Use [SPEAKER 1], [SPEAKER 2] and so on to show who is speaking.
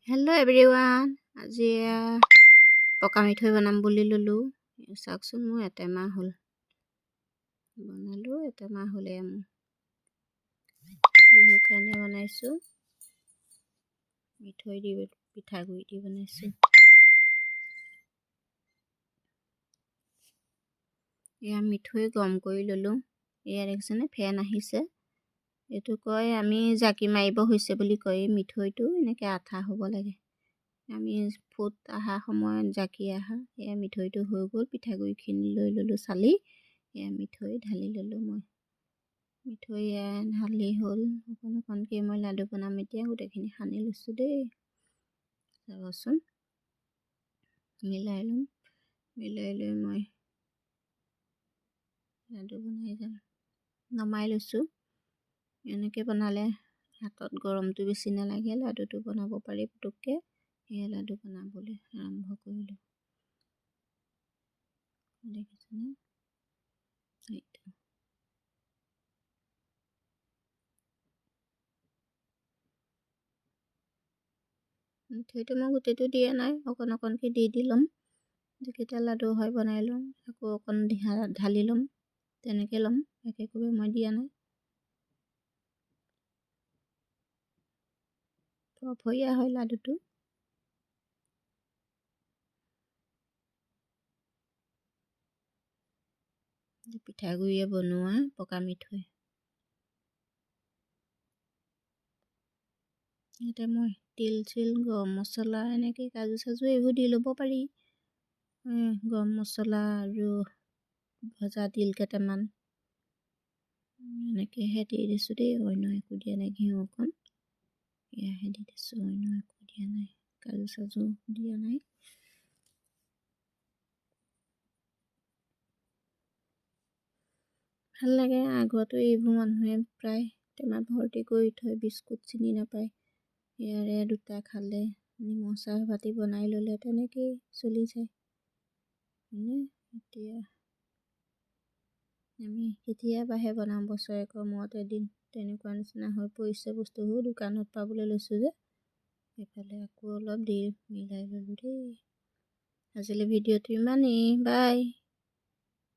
[SPEAKER 1] Hello' everyone, আজি পকা মিঠৈ বনাম বুলি ল'লোঁ। চাওকচোন, মোৰ এটেমাহ হ'ল বনালোঁ। এটেমাহ হ'লে মোৰ বিহুৰ কাৰণে বনাইছোঁ। মিঠৈ দি পিঠাগুড়ি দি বনাইছোঁ। এয়া মিঠৈ গৰম কৰি ল'লোঁ। এয়া দেখিছেনে, ফেন আহিছে। এইটো কয় আমি জাকি মাৰিব হৈছে বুলি কয়। মিঠৈটো এনেকৈ আঠা হ'ব লাগে। আমি ফুট অহা সময়ত জাকি অহা এয়া মিঠৈটো হৈ গ'ল। পিঠাগুড়িখিনি লৈ ল'লোঁ চালি। এয়া মিঠৈ ঢালি ল'লোঁ। মই মিঠৈ ঢালি হ'ল। অকণ অকণকৈ মই লাডু বনাম এতিয়া। গোটেইখিনি সানি লৈছোঁ দেই। চাবচোন, মিলাই ল'ম। মিলাই লৈ মই লাডু বনাই যাম। নমাই লৈছোঁ। এনেকৈ বনালে হাতত গৰমটো বেছি নালাগে। লাডুটো বনাব পাৰি পুটুককৈ। সেয়া লাডু বনাবলৈ আৰম্ভ কৰিলোঁ। দেখিছেনে, এইটো মিঠৈটো মই গোটেইটো দিয়া নাই, অকণ অকণকৈ দি ল'ম। যিকেইটা লাডু হয় বনাই ল'ম, আকৌ অকণ ঢালি ল'ম। তেনেকৈ ল'ম, একেকোবে মই দিয়া নাই। ফৰফৰীয়া হয় লাডুটো। পিঠাগুড়িয়ে বনোৱা পকা মিঠৈ। ইয়াতে মই তিল চিল, গৰম মছলা, এনেকৈ কাজু চাজু এইবোৰ দি ল'ব পাৰি। গৰম মছলা আৰু ভজা তিল কেইটামান এনেকৈহে দি দিছোঁ দেই। অন্য একো দিয়া নাই। ঘিউ অকণ এয়াহে দি দিছোঁ, অন্য একো দিয়া নাই। কাজু চাজু দিয়া নাই। ভাল লাগে। আগতো এইবোৰ মানুহে প্ৰায় টেমা ভৰ্তি কৰি থয়। বিস্কুট চিনি নাপায়। ইয়াৰে দুটা খালে, নিমখ চাহ পাতি বনাই ল'লে তেনেকেই চলি যায়। এতিয়া আমি কেতিয়াবাহে বনাওঁ, বছৰেকৰ মূৰত এদিন। তেনেকুৱা নিচিনা হৈ পৰিছে বস্তুবোৰ। দোকানত পাবলৈ লৈছোঁ যে, এইফালে আকৌ অলপ দি মিলাই ল'লোঁ দেই। আজিলৈ ভিডিঅ'টো ইমানেই। বাই।